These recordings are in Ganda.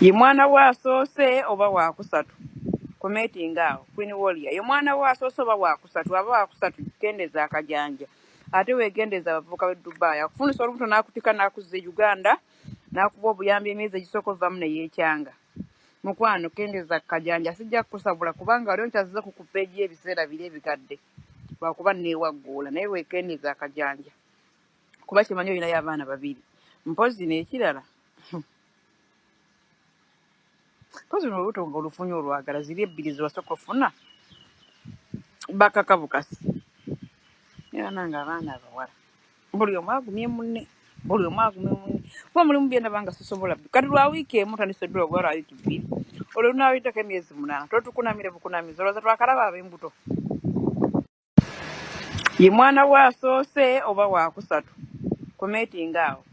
Ye mwana wa soose oba wa kusatu. Kometi ngao Queen Warrior. Ye mwana wa soose oba wa kusatu aba wa kusatu kendeza akajanja. Ate wegendeza abavuka be Dubai. Akufunisa olubuto n'akutika n'akuzze Uganda n'akuba obuyambi emyezi egisooka ovamu ne yeekyanga. Mukwano kendeza akajanja sijja kusabula kubanga waliwo nkyazize ku peegi ebiseera biri ebikadde. Lwakuba neewagguula naye weekendeza akajanja. Kuba kimanyi olinayo abaana babiri. Mpozi n'ekirala. Pozi n'olubuto nga olufunye olwagala ziri ebbiri zibasooka ofuna bakakabukasi. Era nange abaana abawala. Buli omu agumye munne. Buli omu agumye munne. Kuba mulimu bye ndaba nga sisobola. Kati lwa wiiki emu tandise ddula lwa wiiki bbiri. Olwo lunaayitako emyezi 8. Totukunamire bukunamizi. Olowooza twakalaba ab'embuto. Ye mwana wa soose oba wa kusatu. Kometi ngao.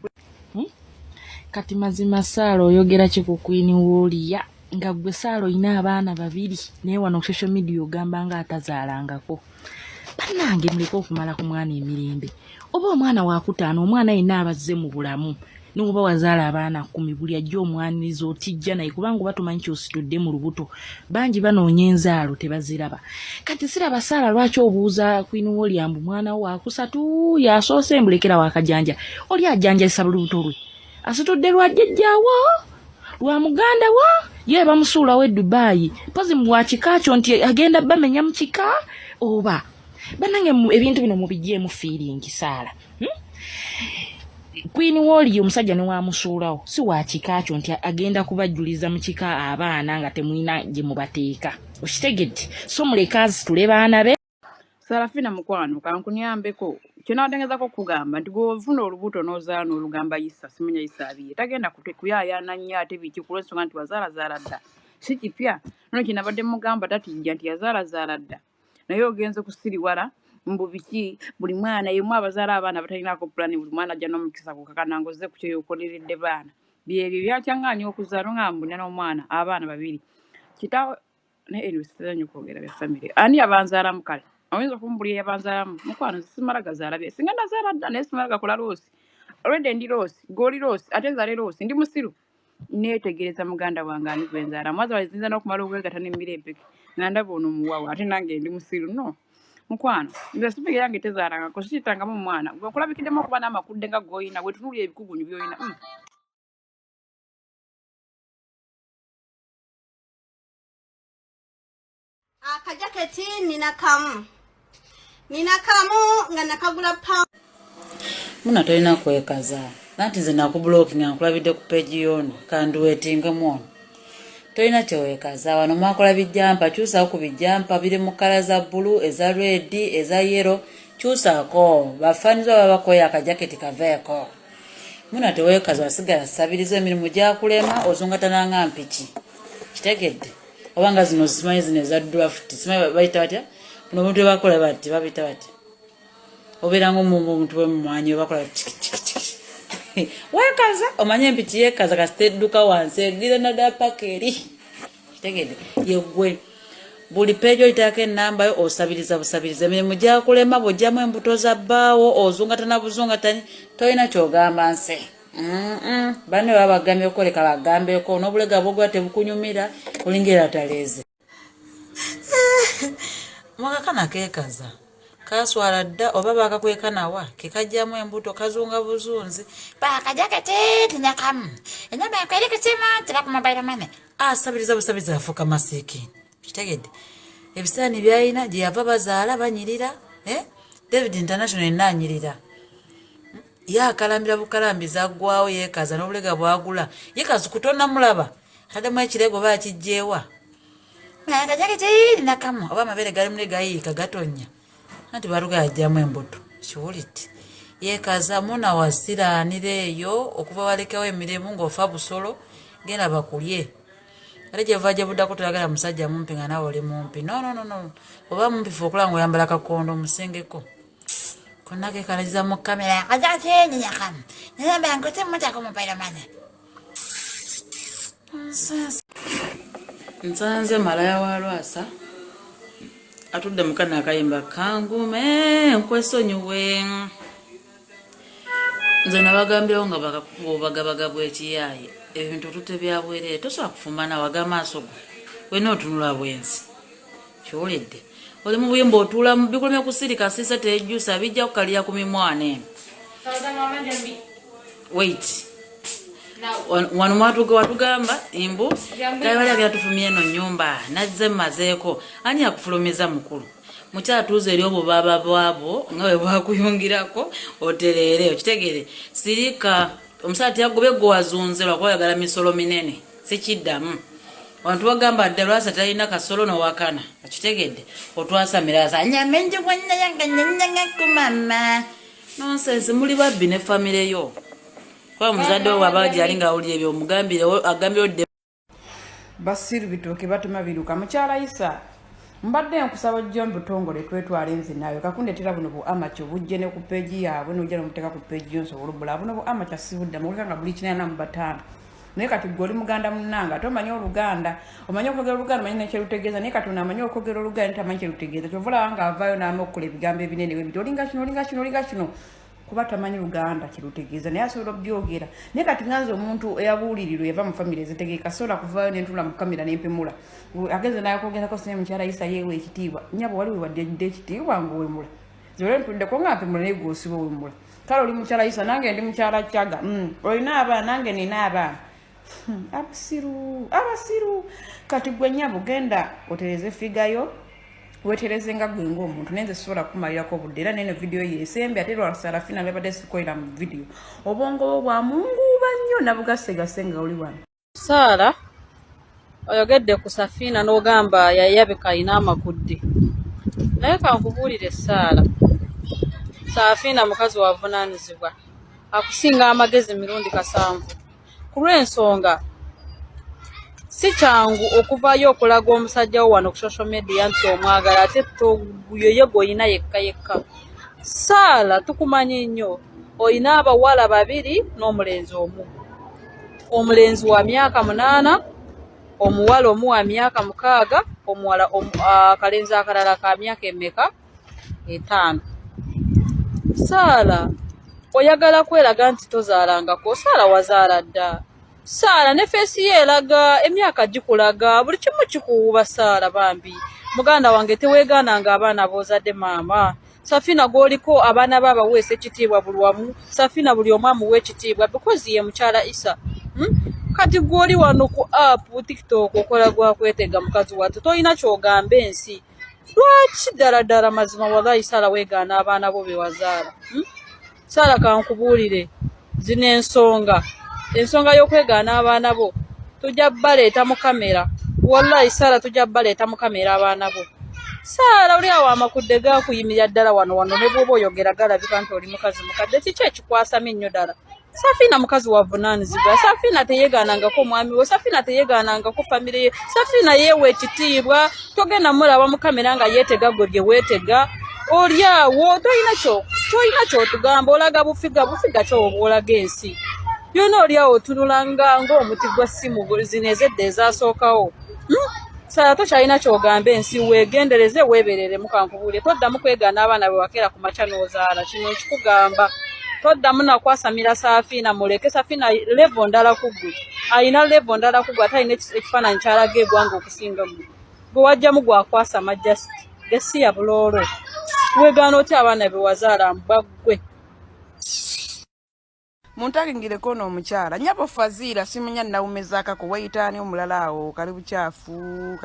Kati mazima Saalo oyogera ki ku Queen Warrior nga gwe Saalo ina abaana babiri naye wano social media ogamba nga atazaalangako. Bannange muleke okumala ku mwana emirembe. Oba omwana wa kutaano omwana yenna abazze mu bulamu n'oba wazaala abaana 10 buli ajja omwaniriza otijja naye kubanga oba tumanyi ky'ositudde mu lubuto bangi banoonya enzaalo tebaziraba. Kati siraba Saala lwaki obuuza Queen Warrior mbu mwana wa kusatu yasoose mbulekera wakajanja oli ajanjasa lubuto lwe asitudde lwa jjajjaawo lwa muganda wo ye bamusuula we Dubai pozi mu wakikakyo nti agenda bamenya mu kika oba banange ebintu bino mubijjeemu feeling Saala. Queen Warrior omusajja ne wamusuulawo si wakikakyo nti agenda kubajjuliza mu kika abaana nga temulina gye mubateeka okitegedde so mulekazi tule baana be. Sarafina mukwano kankunyambeko kinaadengezako kugamba nti govuna olubuto n'ozaala n'olugamba Yisa simenya Yisa abiye tagenda kuyayaana nnyo ate biki kulw'ensonga nti wazaalazaala dda si kipya nono kinabadde mugamba tatijja nti yazaalazaala dda naye ogenze kusiriwala mbu biki buli mwana yemu abazaala abaana batalinaako pulani buli mwana ajja n'omukisa gukakana ngoze ku kyoyokoleredde baana byebyo byakyangaanya okuzaala nga mbuna n'omwana abaana babiri kitaawe naye ebisitera nnyo kwogera bya famire ani abanzaalamu kale oyinza okumbulira yabanzaalamu mukwano simala gazaala bye singa nazaala dda naye simala gakola loosi olwedde ndi loosi g'oli loosi ate nzaale loosi ndi musiru neetegereza muganda wange ani gwe nzaala mwaza bazinza n'okumala okwegatta n'emmira empeke nga ndaba ono muwawa ate nange ndi musiru no mukwano nze sipika yange tezaalangako sikitangamu omwana gwe nkulabikiddemu okuba n'amakudde nga g'oyina bwe tunuulira ebikugunyu by'oyina akajaketi nina kamu nga nakagula pa muna tolina kwekaza nanti nze nakubulooki nga nkulabidde ku peegi yono kandiwetinga mwono tolina kyewekaza wano mwakola bijjampa kyusaako ku bijjampa biri mu kala za bbulu eza redi eza yero kyusaako bafaaniza babakoya akajaketi kaveeko muna tewekaza wasigala sabiriza emirimu gyakulema ozungatananga mpiki kitegedde obanga zino simanyi zino eza draft simanyi bayita batya buno omuntu webakola bati babita batya obeera ng'omuntu wemumwanyi webakola wekaza omanye empiki yekaza kasita edduka wansi egira nadda paka eri kitegedde yeggwe buli peegi oyitaako ennamba yo osabiriza busabiriza emirimu gyakulema bw'ojjamu embuto za bbaawo ozungatana buzungatani tolina kyogamba nse banne baba bagambye okoleka bagambeko n'obulega bwogwa tebukunyumira olingera taleeze mwakakana keekaza kaswala dda oba bakakweka nawa kekajjamu embuto kazunga buzunzi bakajaketi tinyakamu enyama yakwerekesema tirakumabaira mane asabiriza busabiriza afuuka masiikini kitegedde ebisaani byalina gye yava bazaala banyirira David International enanyirira yakalambira bukalambiza aggwawo yeekaza n'obulega bwagula yekazi kutonna mulaba taddamu ekirego bakijjeewa akajaketi tinakamu oba amabere gali mule gayiika gatonya anti baluga yajjamu embuto kiwuliti yeekaza muna wasiraanira eyo okuva walekawo emirimu ng'ofa busolo genda bakulye ate gyeva gye buddako toyagala musajja mumpi nga nawe oli mumpi no oba mumpifu okulaba ng'oyambala akakondo omusengeko konna keekalagiza mu kamera akajaketi nyakamu nyamba nkote mutako mubaira mane nsanze malaya wa Lwasa atudde mukana akayimba kangume nkwesonyiwe nze nabagambyewo nga bagabaga bw'ekiyaaye ebintu tutebyabwerere tosobola kufumba nawe agamaaso go wena otunula bwenzi kiwulidde oli mu buyimba otuula bikulumya kusirika siisa tejjusa bijja kukalira ku mimwana eno wait wano watugamba imbu kayibali abyatufumye eno nyumba nazze mmazeeko ani yakufulumiza mukulu mukyala tuuza eri obubaaba bwabo nga bwe bwakuyungirako otereere okitegere sirika omusala tiyagobe gwe wazunze lwakuba oyagala misolo minene sikiddamu wantu bagamba dda lwasa talina kasolo nowakana okitegedde otwasamiraza nyamenje gwannayanga nyanyangakumama nonsense muli babbi ne famire yo kwa muzadde wo baba gyali nga awulira ebyo omugambire agambye odde basiru bitooke batuma biruka mukyala Isa mbadde nkusaba jjo mbutongole twetwala enzi nayo kakundetera buno bu amacho bujje ne ku page yaabwe n'ojja n'omuteeka ku page yonso olubula buno bu amacho sibudda mulika nga buli kinana mu batano naye kati goli muganda munanga tomanyi oluganda omanyi okwogera oluganda manyi nekyerutegeeza naye kati onamanyi okwogera oluganda tamanyi kyerutegeeza kyovula nga avaayo n'amaokukola ebigambo ebinene webiti olinga kino kuba tamanyi luganda kirutegeeza naye asobola obyogera naye kati nganze omuntu eyabuulirirwa yava mu famire ezitegeeka sobola kuvaayo nentula mu kamera nempemula ageze nayokwogezako sine mukyala Isa yeewa ekitiibwa nyabo wali wewadde ekitiibwa ng'owemula zole ntuddeko nga mpemula naye gwosiba owemula kale oli mukyala Isa nange ndi mukyala Kyaga olina abaana nange nina abaana abasiru kati gwe nyabo genda otereze figayo wetereze nga gwe ng'omuntu nenze sobola kumalirako obudde era nene video yesembe ate lwa Sarafina lebadde sikoera mu video obwongo bwa munguba nnyo nabugasegase nga oli wano Sara oyogedde ku Safina n'ogamba yayabika ayina amakudde naye kankubuulire Safina mukazi wavunaanyizibwa akusinga amagezi mirundi 7 ku lw'ensonga si kyangu okuvaayo okulaga omusajja wo wano ku social media nti omwagala ate yoye gw'olina yekka Sara tukumanyi nnyo olina abawala 2 n'omulenzi omu omulenzi wa myaka 8 omuwala omu wa myaka 6 omuwala akalenzi akalala ka myaka emeka 5 Sara oyagala kweraga nti tozaalangako Sara wazaala dda Sara ne feesi ye eraga emyaka gikulaga buli kimu kikuwuba Sara bambi muganda wange teweegaananga abaana boozadde maama Safina gwoliko abaana baba weese ekitiibwa buli wamu Safina buli omu amuwa ekitiibwa because ye mukyala Isa kati gwoli wano ku app TikTok okola gwa kwetega mukazi wattu tolina kyogamba ensi lwaki ddala mazima wallahi Sara weegaana abaana bo be wazaala Sara kankubuulire zino ensonga y'okwegaana abaana bo tujja baleeta mu kamera wallahi Sara tujja baleeta mu kamera abaana bo Sara oli awo amakudde gakuyimirira ddala wano ne bw'oba oyogera galabika nti oli mukazi mukadde kiki ekikwasama ennyo ddala Safina mukazi wavunaanyizibwa Safina teyeegaanangako omwami we Safina teyeegaanangako famire ye Safina yeewa ekitiibwa togenda mulaba mu kamera nga yeetega gwe bye weetega oli awo tolina kyotugamba olaga bufiga kyoba olaga ensi yona oli awo tunulanga ng'omuti gwa ssimu zino ezedde ezasookawo Sara tokyalina kyogamba ensi weegendereze weeberere mukankubuulire toddamu kwegaana abaana be wakeera ku makya n'ozaala kino ekikugamba toddamu nakwasamira Safina muleke Safina level ndala ku ggwe alina level ndala ku ggwe ate alina ekifaananyi kyalaga eggwanga okusinga ggwe gwe wajjamu gwakwasama just gesi ya buloolo weegaana otya abaana be wazaala mbaggwe muntagingireko n'omukyala nyabo Fazira simunya nawumezaka ku wayitaani omulala awo kali bucaafu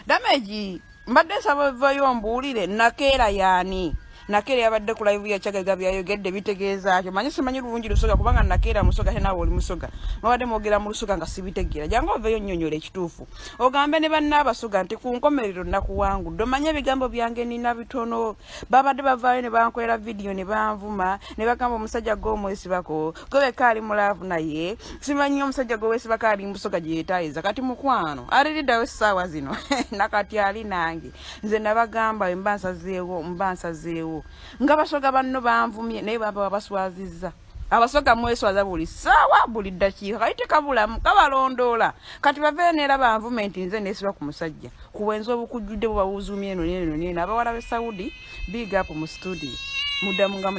damage mbadde nsaba vayo mbuulire nakeera yaani nakeera yabadde ku live ya Kyagaga byayogedde bitegeeza kyo manyi simanyi bulungi Lusoga kubanga nakeera Musoga te nawe oli Musoga mwabadde mwogera mu Lusoga nga sibitegeera jangu oveyo nnyonnyola ekituufu ogambe ne banna Abasoga nti ku nkomerero nakuwangudde omanye ebigambo byange nina bitono babadde bavaayo ne bankolera vidiyo ne banvuma ne bagamba omusajja gw'omwesibako gwe kaali mulaavu naye simanyi omusajja gw'owesibako ali Musoga gye yeetaayiza kati mukwano aliriddawo essaawa zino nakati ali nange nze nabagamba mba nsazeewo nga Abasoga banno banvumye naye baba babaswazizza Abasoga mweswaza buli ssaawa buli ddakiika kayite kabulamu kabalondoola kati bave neera banvume nti nze neesiba ku musajja kuwenza obukujjudde bwe bawuzuumye eno n'eno n'eno abawala b'e Saudi big up mu studio muddamu nga